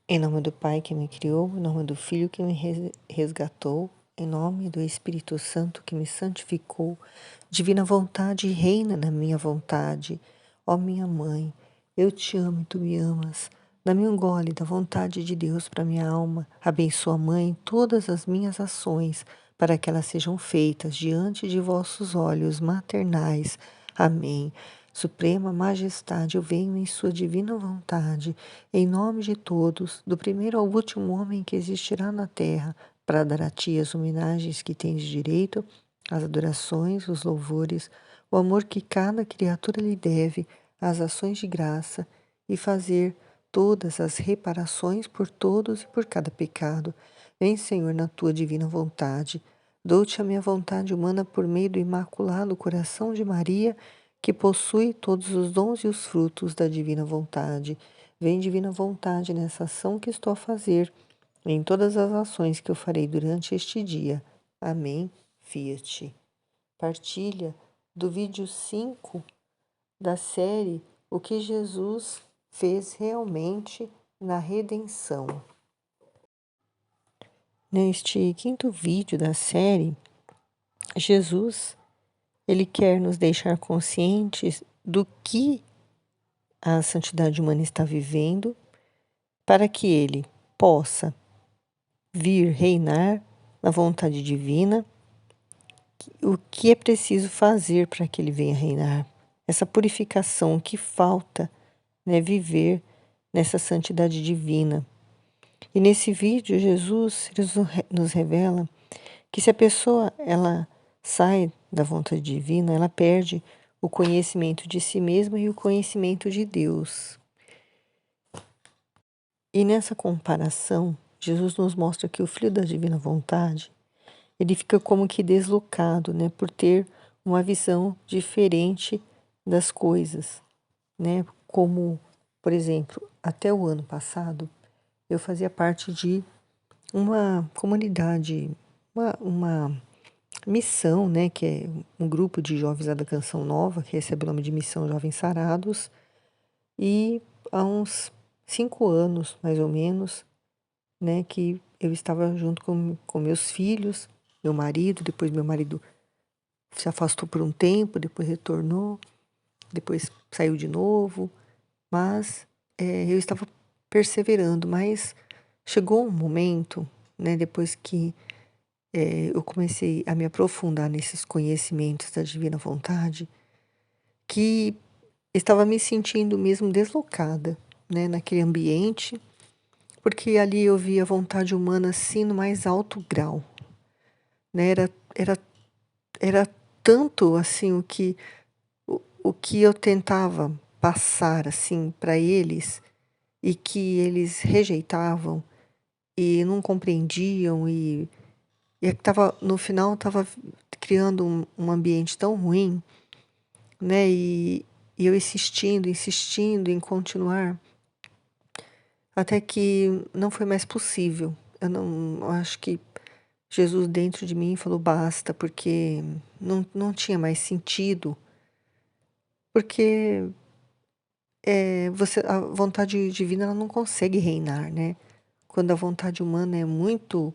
Em nome do Pai que me criou, em nome do Filho que me resgatou, em nome do Espírito Santo que me santificou, divina vontade reina na minha vontade. Ó minha mãe, eu te amo e tu me amas. Dá-me um gole da vontade de Deus para minha alma. Abençoa, Mãe, todas as minhas ações, para que elas sejam feitas diante de vossos olhos maternais. Amém. Suprema Majestade, eu venho em sua divina vontade, em nome de todos, do primeiro ao último homem que existirá na terra, para dar a ti as homenagens que tens direito, as adorações, os louvores, o amor que cada criatura lhe deve, as ações de graça, e fazer todas as reparações por todos e por cada pecado. Vem, Senhor, na tua divina vontade. Dou-te a minha vontade humana por meio do imaculado coração de Maria, que possui todos os dons e os frutos da divina vontade. Vem, divina vontade, nessa ação que estou a fazer, em todas as ações que eu farei durante este dia. Amém. Fiat. Partilha do vídeo 5 da série O que Jesus fez realmente na redenção. Neste quinto vídeo da série, Jesus, ele quer nos deixar conscientes do que a santidade humana está vivendo, para que ele possa vir reinar na vontade divina, o que é preciso fazer para que ele venha reinar. Essa purificação que falta, né, viver nessa santidade divina. E nesse vídeo, Jesus nos revela que se a pessoa ela sai da vontade divina, ela perde o conhecimento de si mesma e o conhecimento de Deus. E nessa comparação, Jesus nos mostra que o Filho da Divina Vontade, ele fica como que deslocado, né, por ter uma visão diferente das coisas, né? Como, por exemplo, até o ano passado, eu fazia parte de uma comunidade, uma missão, né, que é um grupo de jovens da Canção Nova, que recebe o nome de Missão Jovens Sarados, e há uns 5 anos, mais ou menos, né, que eu estava junto com meus filhos, meu marido, depois meu marido se afastou por um tempo, depois retornou, depois saiu de novo, mas eu estava perseverando, mas chegou um momento, né, depois que eu comecei a me aprofundar nesses conhecimentos da divina vontade, que estava me sentindo mesmo deslocada, né, naquele ambiente, porque ali eu via a vontade humana assim no mais alto grau, né? Era tanto assim o que eu tentava passar assim para eles e que eles rejeitavam e não compreendiam e no final estava criando um ambiente tão ruim, né? E eu insistindo em continuar, até que não foi mais possível. Eu acho que Jesus dentro de mim falou basta, porque não tinha mais sentido, porque a vontade divina ela não consegue reinar, né? Quando a vontade humana é muito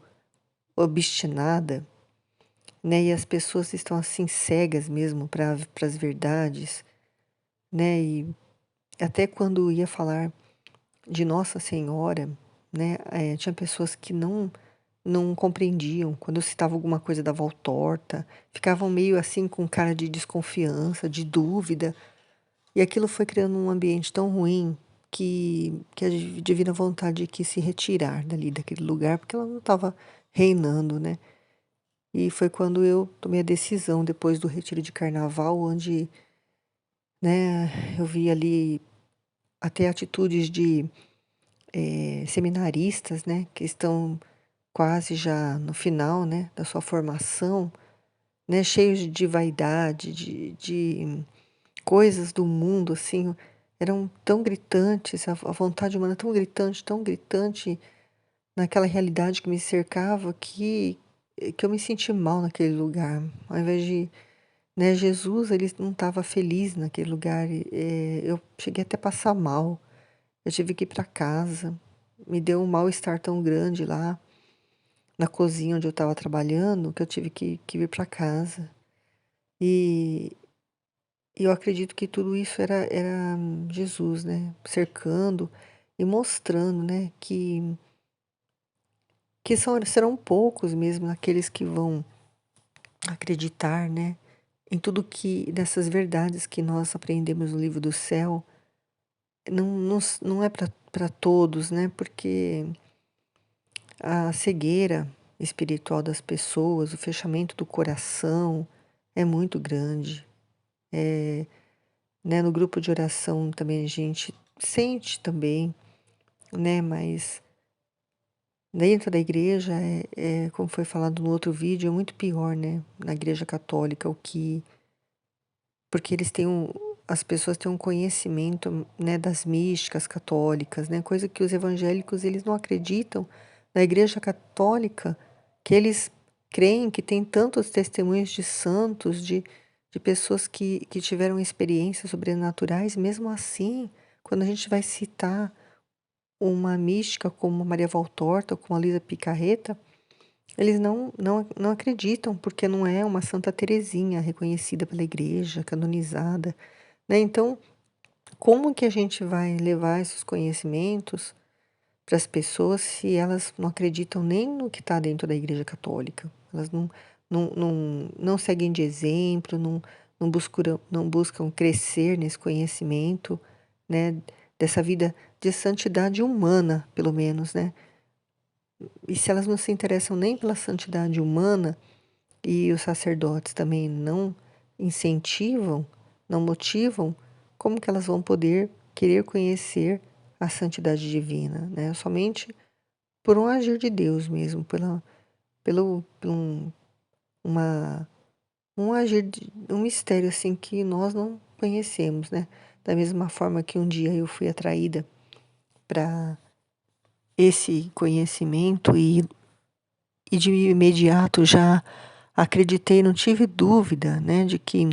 obstinada, né? E as pessoas estão assim cegas mesmo para as verdades, né? E até quando ia falar de Nossa Senhora, né? Tinha pessoas que não compreendiam. Quando eu citava alguma coisa dava torta, ficavam meio assim com cara de desconfiança, de dúvida. E aquilo foi criando um ambiente tão ruim que a divina vontade quis se retirar dali, daquele lugar, porque ela não estava reinando, né? E foi quando eu tomei a decisão, depois do retiro de carnaval, onde, né, eu vi ali até atitudes de seminaristas, né, que estão quase já no final, né, da sua formação, né, cheios de vaidade, de coisas do mundo, assim, eram tão gritantes, a vontade humana tão gritante naquela realidade que me cercava, que eu me senti mal naquele lugar. Ao invés de, né, Jesus, ele não estava feliz naquele lugar. Eu cheguei até a passar mal. Eu tive que ir para casa, me deu um mal-estar tão grande lá na cozinha onde eu estava trabalhando que eu tive que vir para casa. E eu acredito que tudo isso era Jesus, né, cercando e mostrando, né, que serão poucos mesmo aqueles que vão acreditar, né, em tudo que dessas verdades que nós aprendemos no livro do céu. Não é para todos, né, porque a cegueira espiritual das pessoas, o fechamento do coração é muito grande. Né, no grupo de oração também a gente sente também, né, mas dentro da igreja como foi falado no outro vídeo, é muito pior, né, na igreja católica, porque as pessoas têm um conhecimento, né, das místicas católicas, né, coisa que os evangélicos eles não acreditam. Na igreja católica, que eles creem que tem tantos testemunhos de santos, de pessoas que tiveram experiências sobrenaturais. Mesmo assim, quando a gente vai citar uma mística como Maria Valtorta ou como a Luísa Picarreta, eles não acreditam, porque não é uma Santa Teresinha reconhecida pela igreja, canonizada, né? Então, como que a gente vai levar esses conhecimentos para as pessoas se elas não acreditam nem no que está dentro da Igreja Católica? Elas não seguem de exemplo, não buscam crescer nesse conhecimento, né? Dessa vida de santidade humana, pelo menos, né? E se elas não se interessam nem pela santidade humana, e os sacerdotes também não incentivam, não motivam, como que elas vão poder querer conhecer a santidade divina, né? Somente por um agir de Deus mesmo, por uma, um agir, um mistério assim que nós não conhecemos, né? Da mesma forma que um dia eu fui atraída para esse conhecimento e de imediato já acreditei, não tive dúvida, né, de que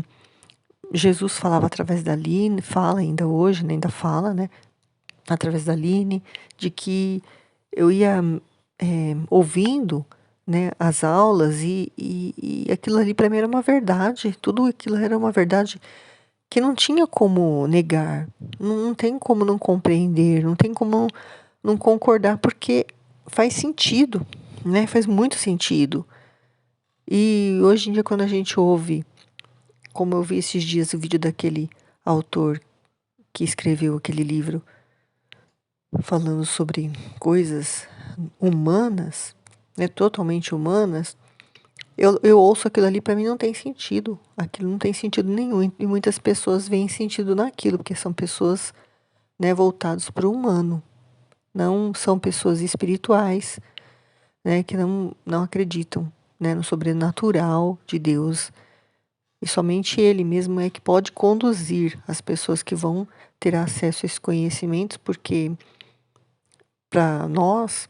Jesus falava através da Aline, fala ainda hoje, né, ainda fala, né, através da Aline, de que eu ia ouvindo, né, as aulas e aquilo ali para mim era uma verdade, tudo aquilo era uma verdade que não tinha como negar, não tem como não compreender, não tem como não concordar, porque faz sentido, né, faz muito sentido. E hoje em dia, quando a gente ouve, como eu vi esses dias o vídeo daquele autor que escreveu aquele livro falando sobre coisas humanas, né, totalmente humanas, eu ouço aquilo ali, para mim não tem sentido. Aquilo não tem sentido nenhum. E muitas pessoas veem sentido naquilo, porque são pessoas, né, voltadas para o humano. Não são pessoas espirituais, né, que não acreditam, né, no sobrenatural de Deus. E somente Ele mesmo é que pode conduzir as pessoas que vão ter acesso a esses conhecimentos, porque para nós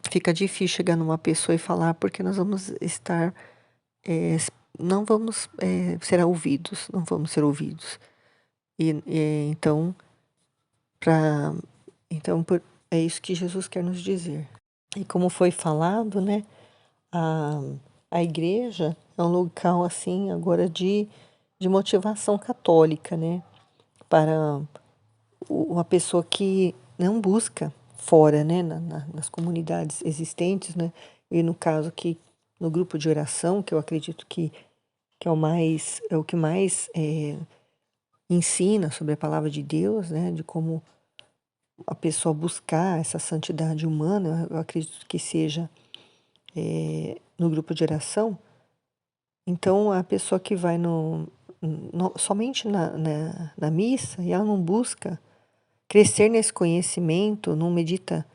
fica difícil chegar numa pessoa e falar, porque nós vamos estar, eh, não vamos ser ouvidos, não vamos ser ouvidos. Então, pra, é isso que Jesus quer nos dizer. E como foi falado, né, a, a igreja é um local assim agora de motivação católica, né, para uma pessoa que não busca fora, né, nas comunidades existentes, né, e no caso aqui no grupo de oração, que eu acredito que é o que mais ensina sobre a palavra de Deus, né, de como a pessoa buscar essa santidade humana, eu acredito que seja no grupo de oração. Então, a pessoa que vai somente na missa e ela não busca crescer nesse conhecimento, não medita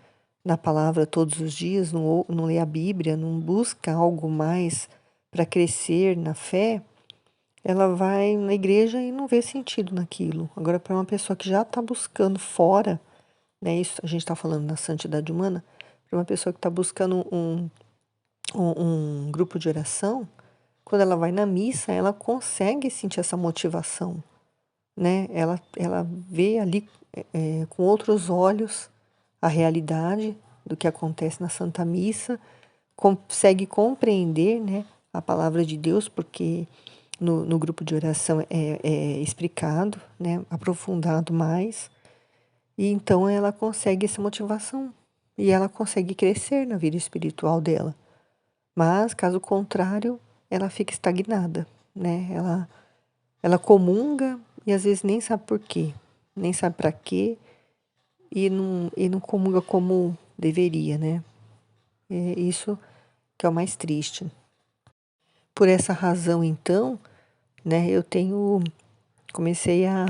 na palavra todos os dias, não lê a Bíblia, não busca algo mais para crescer na fé, ela vai na igreja e não vê sentido naquilo. Agora, para uma pessoa que já está buscando fora, né, isso a gente está falando da santidade humana, para uma pessoa que está buscando um grupo de oração, quando ela vai na missa, ela consegue sentir essa motivação, né? Ela vê ali com outros olhos a realidade do que acontece na Santa Missa, consegue compreender, né, a palavra de Deus, porque no grupo de oração é explicado, né, aprofundado mais, e então ela consegue essa motivação e ela consegue crescer na vida espiritual dela. Mas, caso contrário, ela fica estagnada, né? Ela comunga e às vezes nem sabe por quê, nem sabe para quê e não comunga como deveria, né? É isso que é o mais triste. Por essa razão, então, né, comecei a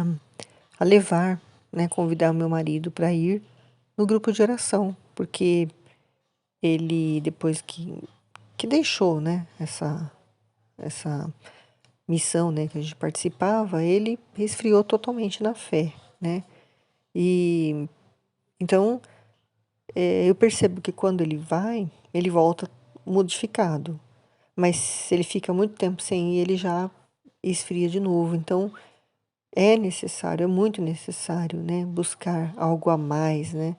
levar, né, convidar o meu marido para ir no grupo de oração, porque ele, depois que deixou, né, essa missão, né, que a gente participava, ele resfriou totalmente na fé, né? E então eu percebo que quando ele vai, ele volta modificado, mas se ele fica muito tempo sem ir, ele já esfria de novo. Então é necessário, é muito necessário, né, buscar algo a mais, né,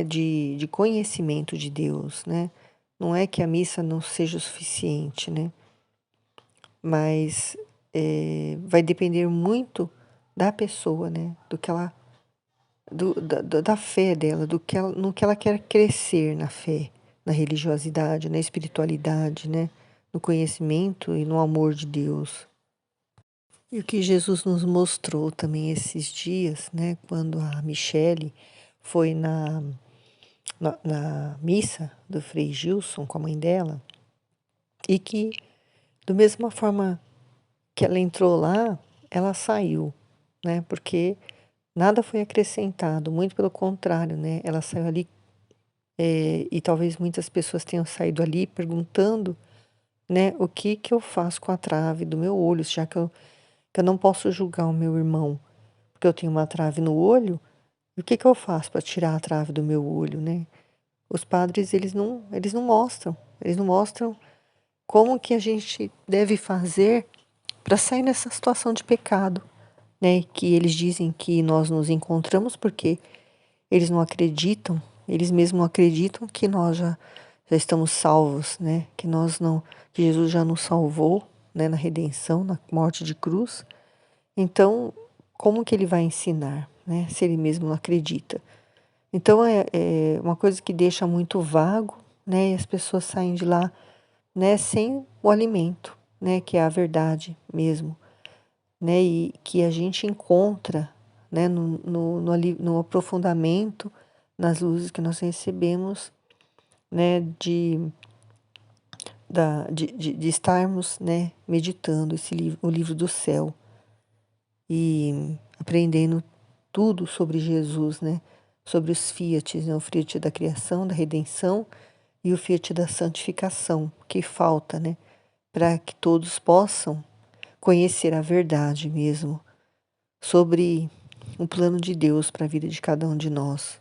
de conhecimento de Deus, né? Não é que a missa não seja o suficiente, né? Mas vai depender muito da pessoa, né? Do que ela, da fé dela, no que ela quer crescer na fé, na religiosidade, na espiritualidade, né? No conhecimento e no amor de Deus. E o que Jesus nos mostrou também esses dias, né? Quando a Michele foi na missa do Frei Gilson com a mãe dela, e que, da mesma forma que ela entrou lá, ela saiu, né? Porque nada foi acrescentado, muito pelo contrário, né? Ela saiu ali, e talvez muitas pessoas tenham saído ali perguntando, né? O que que eu faço com a trave do meu olho, já que eu não posso julgar o meu irmão, porque eu tenho uma trave no olho, e o que que eu faço para tirar a trave do meu olho, né? Os padres, eles não mostram como que a gente deve fazer para sair nessa situação de pecado, né? Que eles dizem que nós nos encontramos porque eles não acreditam, eles mesmos não acreditam que nós já estamos salvos, né? Que nós não, que Jesus já nos salvou, né? Na redenção, na morte de cruz. Então, como que ele vai ensinar, né? Se ele mesmo não acredita? Então é uma coisa que deixa muito vago, né? E as pessoas saem de lá, né? Sem o alimento, né? Que é a verdade mesmo, né? E que a gente encontra, né? No aprofundamento, nas luzes que nós recebemos, né? De estarmos, né? Meditando esse livro, o livro do céu e aprendendo tudo sobre Jesus, né? Sobre os fiates, né? O fiat da criação, da redenção e o fiat da santificação, que falta, né? Para que todos possam conhecer a verdade mesmo sobre o plano de Deus para a vida de cada um de nós.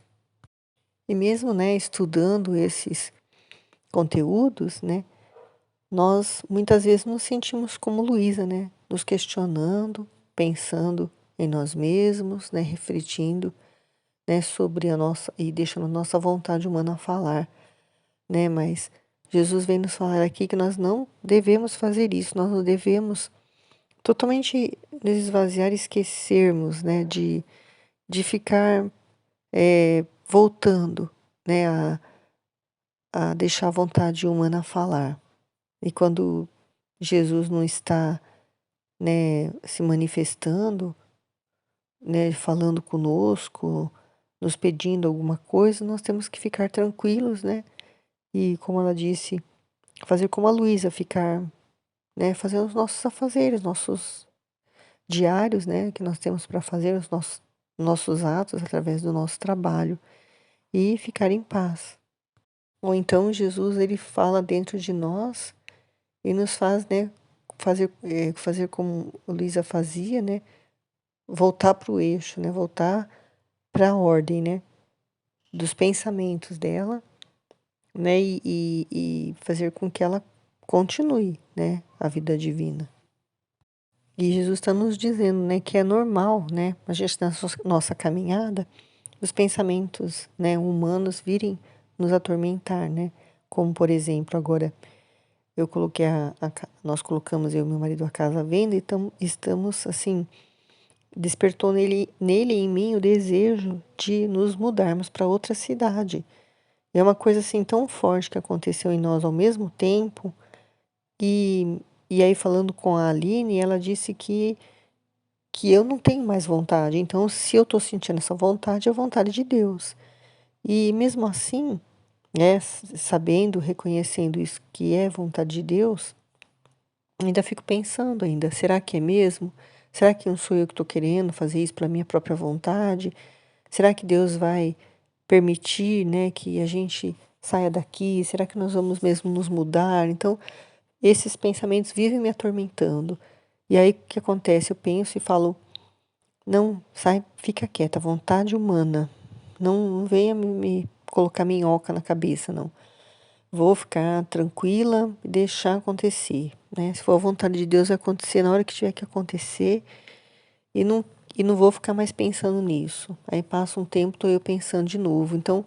E mesmo, né, estudando esses conteúdos, né, nós muitas vezes nos sentimos como Luísa, né, nos questionando, pensando em nós mesmos, né, refletindo, né, sobre a nossa e deixando a nossa vontade humana falar, né, mas Jesus vem nos falar aqui que nós não devemos fazer isso, nós não devemos totalmente nos esvaziar e esquecermos, né, de ficar voltando, né, a deixar a vontade humana falar. E quando Jesus não está, né, se manifestando, né, falando conosco, nos pedindo alguma coisa, nós temos que ficar tranquilos, né? E como ela disse, fazer como a Luísa, ficar, né, fazer os nossos afazeres, nossos diários, né, que nós temos para fazer, os nossos atos através do nosso trabalho e ficar em paz. Ou então Jesus ele fala dentro de nós e nos faz, né, fazer como a Luísa fazia, né, voltar para o eixo, né, voltar para a ordem, né, dos pensamentos dela, né, e fazer com que ela continue, né, a vida divina. E Jesus está nos dizendo, né, que é normal, né, a gente na nossa caminhada, os pensamentos, né, humanos virem nos atormentar, né? Como, por exemplo, agora eu coloquei nós colocamos, eu e meu marido, a casa à venda e estamos, assim, despertou nele e em mim o desejo de nos mudarmos para outra cidade. É uma coisa, assim, tão forte que aconteceu em nós ao mesmo tempo. E, e aí, falando com a Aline, ela disse que eu não tenho mais vontade. Então, se eu estou sentindo essa vontade, é a vontade de Deus. E mesmo assim, né, sabendo, reconhecendo isso que é vontade de Deus, ainda fico pensando ainda, será que é mesmo? Será que não sou eu que estou querendo fazer isso pela minha própria vontade? Será que Deus vai permitir, né, que a gente saia daqui? Será que nós vamos mesmo nos mudar? Então, esses pensamentos vivem me atormentando. E aí, o que acontece? Eu penso e falo, não, sai, fica quieta, vontade humana. Não venha me colocar minhoca na cabeça, não. Vou ficar tranquila e deixar acontecer, né? Se for a vontade de Deus, vai acontecer na hora que tiver que acontecer e não vou ficar mais pensando nisso. Aí passa um tempo, estou eu pensando de novo. Então,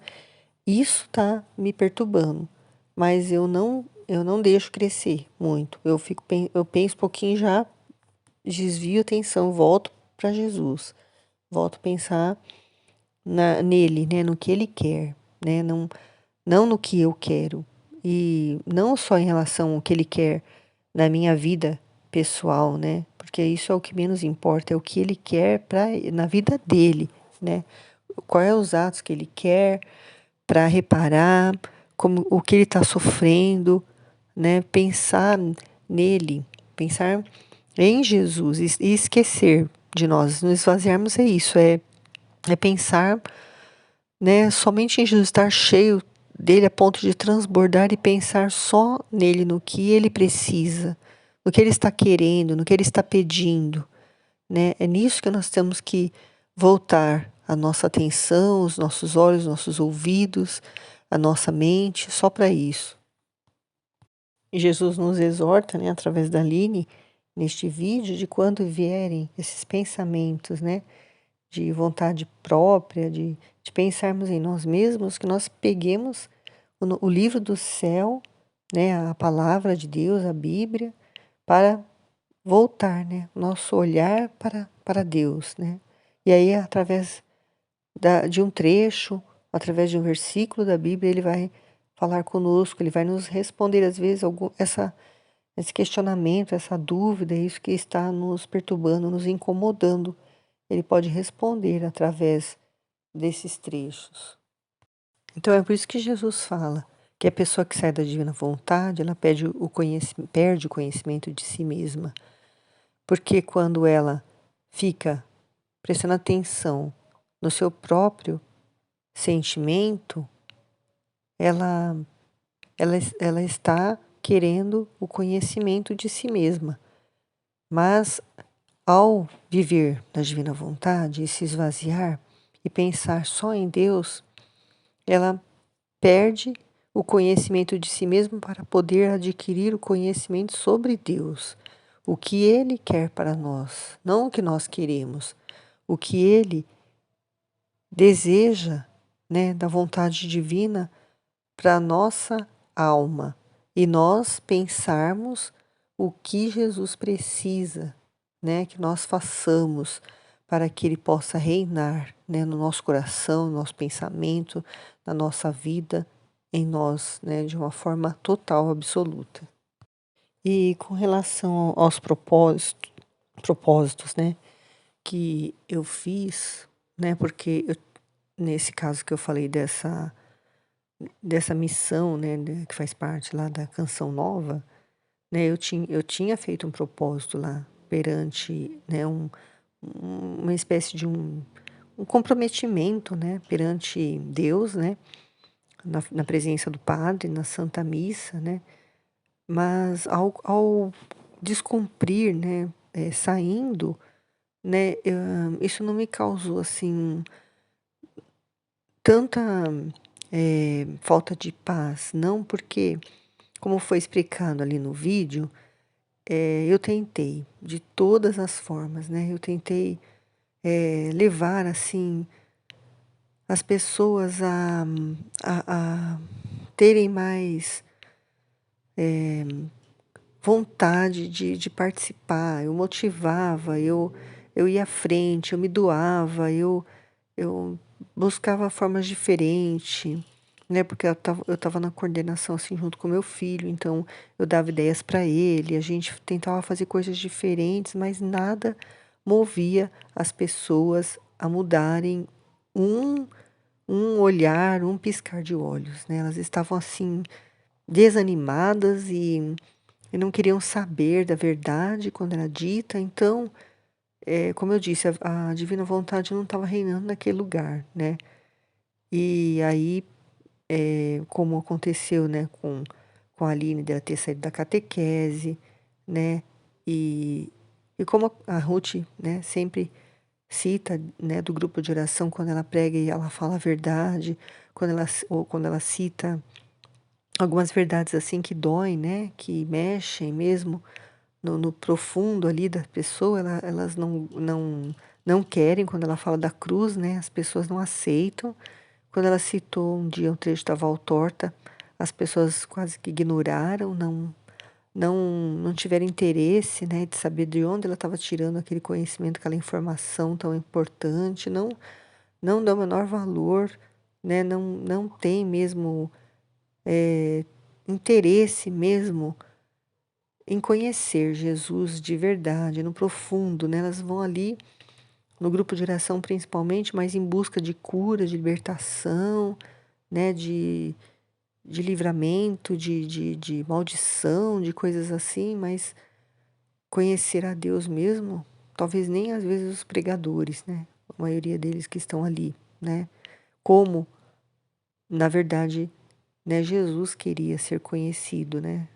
isso está me perturbando, mas eu não deixo crescer muito. Eu penso um pouquinho já, desvio a atenção, volto para Jesus. Volto a pensar nele, né, no que ele quer, né? Não no que eu quero. E não só em relação ao que ele quer na minha vida pessoal, né? Porque isso é o que menos importa, é o que ele quer na vida dele, né? Quais é os atos que ele quer para reparar, como o que ele está sofrendo, né? Pensar nele, pensar em Jesus e esquecer de nós, nos esvaziarmos é isso, é pensar, né, somente em Jesus, estar cheio dele a ponto de transbordar e pensar só nele, no que ele precisa, no que ele está querendo, no que ele está pedindo, né? É nisso que nós temos que voltar a nossa atenção, os nossos olhos, os nossos ouvidos, a nossa mente, só para isso. E Jesus nos exorta, né, através da Aline, neste vídeo, de quando vierem esses pensamentos, né, de vontade própria, de pensarmos em nós mesmos, que nós peguemos o livro do céu, né, a palavra de Deus, a Bíblia, para voltar, né, o nosso olhar para Deus, né. E aí, através de um trecho, através de um versículo da Bíblia, ele vai falar conosco, ele vai nos responder, às vezes, esse questionamento, essa dúvida, isso que está nos perturbando, nos incomodando. Ele pode responder através desses trechos. Então é por isso que Jesus fala que a pessoa que sai da divina vontade, ela perde o conhecimento de si mesma. Porque quando ela fica prestando atenção no seu próprio sentimento, ela, ela está querendo o conhecimento de si mesma. Mas ao viver na divina vontade e se esvaziar e pensar só em Deus, ela perde o conhecimento de si mesma para poder adquirir o conhecimento sobre Deus, o que Ele quer para nós, não o que nós queremos, o que Ele deseja, né, da vontade divina para a nossa alma e nós pensarmos o que Jesus precisa, né, que nós façamos para que Ele possa reinar, né, no nosso coração, no nosso pensamento, na nossa vida, em nós, né, de uma forma total, absoluta. E com relação aos propósitos, né, que eu fiz, né, porque nesse caso que eu falei dessa missão, né, que faz parte lá da Canção Nova, né, eu tinha feito um propósito lá perante, né, uma espécie de um comprometimento, né, perante Deus, né, na presença do Padre, na Santa Missa, né, mas ao descumprir, né, saindo, né, isso não me causou assim tanta falta de paz, não, porque, como foi explicado ali no vídeo, eu tentei de todas as formas, né? Eu tentei levar assim as pessoas a terem mais vontade de participar. Eu motivava, eu ia à frente, eu me doava, eu buscava formas diferentes, né? Porque eu tava na coordenação assim junto com meu filho, então eu dava ideias para ele, a gente tentava fazer coisas diferentes, mas nada movia as pessoas a mudarem um um olhar, um piscar de olhos, né? Elas estavam assim desanimadas e não queriam saber da verdade quando era dita. Então, como eu disse, a divina vontade não estava reinando naquele lugar, né? E aí, como aconteceu, né, com a Aline dela ter saído da catequese, né? E, e como a Ruth, né, sempre cita, né, do grupo de oração, quando ela prega e ela fala a verdade, ou quando ela cita algumas verdades assim que doem, né, que mexem mesmo no profundo ali da pessoa, elas não querem, quando ela fala da cruz, né, as pessoas não aceitam. Quando ela citou um dia um trecho da Val Torta, as pessoas quase que ignoraram, não tiveram interesse, né, de saber de onde ela estava tirando aquele conhecimento, aquela informação tão importante, não dão o menor valor, né, não tem mesmo interesse mesmo em conhecer Jesus de verdade, no profundo, né? Elas vão ali no grupo de oração principalmente, mas em busca de cura, de libertação, né? De livramento, de maldição, de coisas assim, mas conhecer a Deus mesmo, talvez nem às vezes os pregadores, né? A maioria deles que estão ali, né? Como, na verdade, né, Jesus queria ser conhecido, né?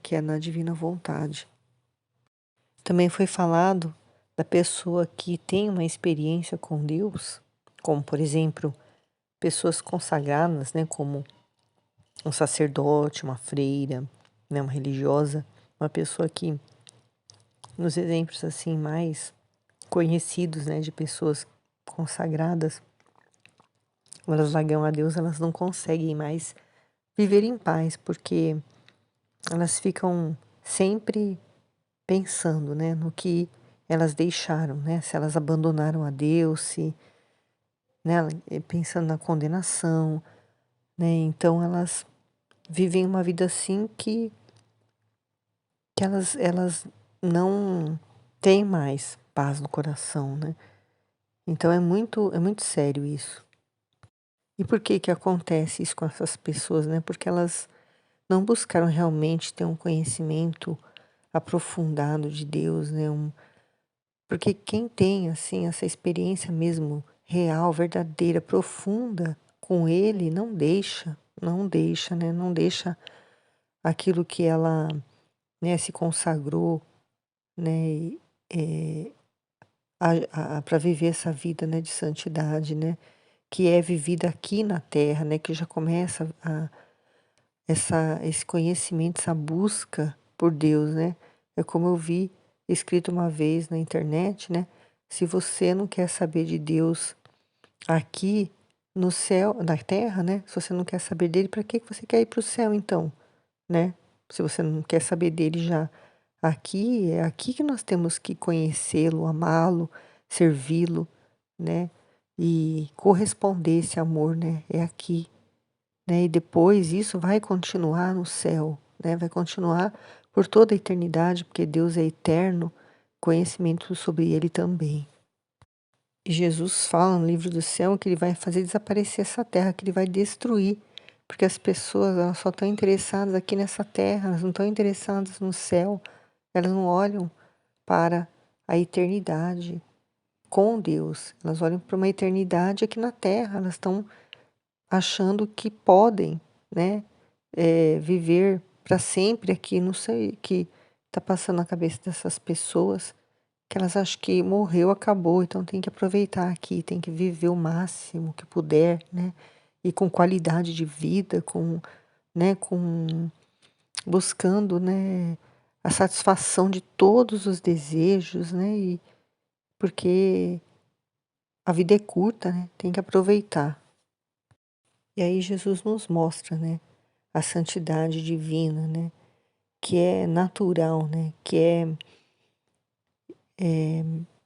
Que é na divina vontade. Também foi falado da pessoa que tem uma experiência com Deus, como, por exemplo, pessoas consagradas, né, como um sacerdote, uma freira, né, uma religiosa, uma pessoa que, nos exemplos assim mais conhecidos, né, de pessoas consagradas, elas largam a Deus, elas não conseguem mais viver em paz, porque elas ficam sempre pensando, né, no que elas deixaram, né, se elas abandonaram a Deus, se, né, pensando na condenação, né, então elas vivem uma vida assim que elas não têm mais paz no coração, né, então é muito sério isso. E por que que acontece isso com essas pessoas, né, porque elas não buscaram realmente ter um conhecimento aprofundado de Deus, né, porque quem tem, assim, essa experiência mesmo real, verdadeira, profunda com ele, não deixa, né, não deixa aquilo que ela, né, se consagrou, né, para viver essa vida, né, de santidade, né, que é vivida aqui na terra, né, que já começa esse conhecimento, essa busca por Deus, né. É como eu vi escrito uma vez na internet, né, se você não quer saber de Deus aqui no céu, na terra, né, se você não quer saber dele, para que você quer ir para o céu então, né? Se você não quer saber dele já aqui, é aqui que nós temos que conhecê-lo, amá-lo, servi-lo, né? E corresponder esse amor, né? É aqui, né? E depois isso vai continuar no céu, né? Vai continuar por toda a eternidade, porque Deus é eterno, conhecimento sobre ele também. E Jesus fala no livro do céu que ele vai fazer desaparecer essa terra, que ele vai destruir, porque as pessoas elas só estão interessadas aqui nessa terra, elas não estão interessadas no céu, elas não olham para a eternidade com Deus, elas olham para uma eternidade aqui na terra, elas estão achando que podem, né, viver para sempre aqui, não sei o que está passando na cabeça dessas pessoas, que elas acham que morreu, acabou, então tem que aproveitar aqui, tem que viver o máximo que puder, né? E com qualidade de vida, né, buscando, né, a satisfação de todos os desejos, né? Porque a vida é curta, né? Tem que aproveitar. E aí Jesus nos mostra, né, a santidade divina, né, que é natural, né, que é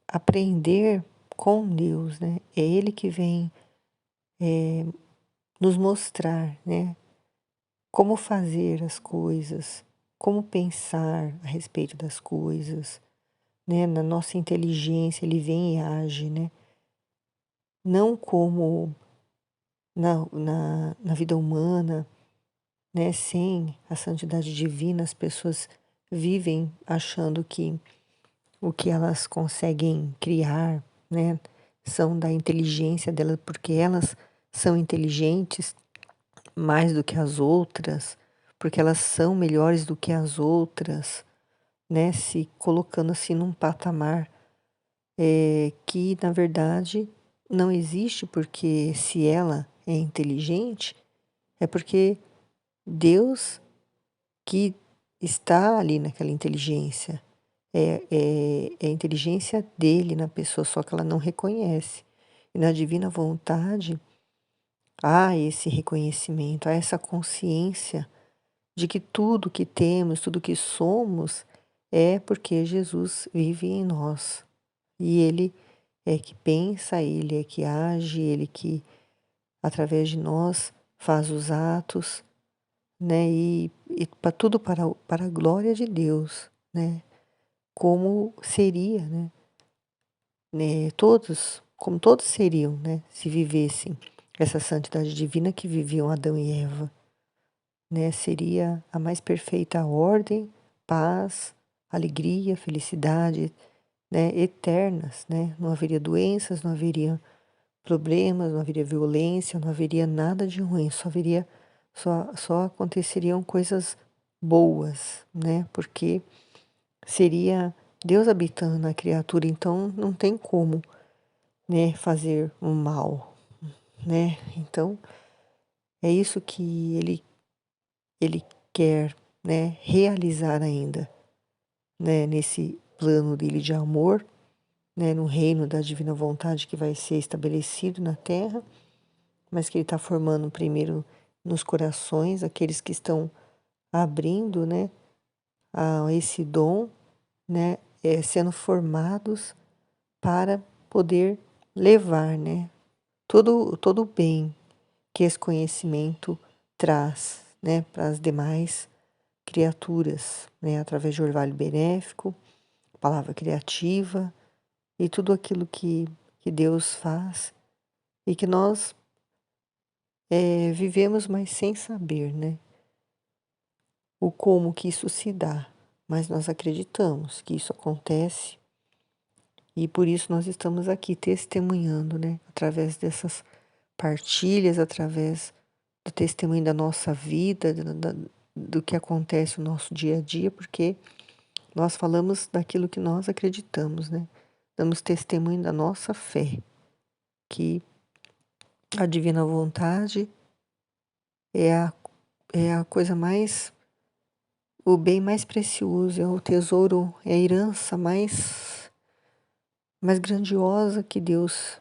aprender com Deus, né? É Ele que vem nos mostrar, né, como fazer as coisas, como pensar a respeito das coisas, né? Na nossa inteligência Ele vem e age, né? Não como na vida humana, né? Sem a santidade divina, as pessoas vivem achando que o que elas conseguem criar, né, são da inteligência delas, porque elas são inteligentes mais do que as outras, porque elas são melhores do que as outras, né, se colocando assim num patamar que na verdade não existe, porque se ela é inteligente, é porque Deus que está ali naquela inteligência. É a inteligência dele na pessoa, só que ela não reconhece. E na divina vontade há esse reconhecimento, há essa consciência de que tudo que temos, tudo que somos, é porque Jesus vive em nós. E ele é que pensa, ele é que age, ele que, através de nós, faz os atos, né? E para tudo para a glória de Deus, né? Como seria, como todos seriam, né, se vivessem essa santidade divina que viviam Adão e Eva, né? Seria a mais perfeita ordem, paz, alegria, felicidade, né, eternas, né? Não haveria doenças, não haveria problemas, não haveria violência, não haveria nada de ruim, só aconteceriam coisas boas, né? Porque seria Deus habitando na criatura, então não tem como, né, fazer um mal, né? Então é isso que ele quer, né, realizar ainda, né, nesse plano dele de amor, né, no reino da divina vontade que vai ser estabelecido na terra, mas que ele está formando primeiro nos corações, aqueles que estão abrindo, né, a esse dom, né, sendo formados para poder levar, né, todo o bem que esse conhecimento traz, né, para as demais criaturas, né, através de orvalho benéfico, palavra criativa e tudo aquilo que Deus faz e que nós vivemos, mas sem saber, né, o como que isso se dá, mas nós acreditamos que isso acontece e por isso nós estamos aqui testemunhando, né, através dessas partilhas, através do testemunho da nossa vida, do que acontece no nosso dia a dia, porque nós falamos daquilo que nós acreditamos, né? Damos testemunho da nossa fé, que a divina vontade é a coisa mais, o bem mais precioso, é o tesouro, é a herança mais grandiosa que Deus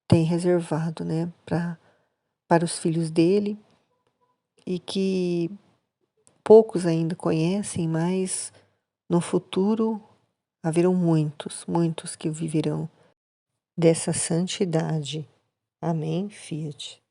tem reservado, né, para os filhos dele e que poucos ainda conhecem, mas no futuro haverão muitos, muitos que viverão dessa santidade. Amém, Fiat.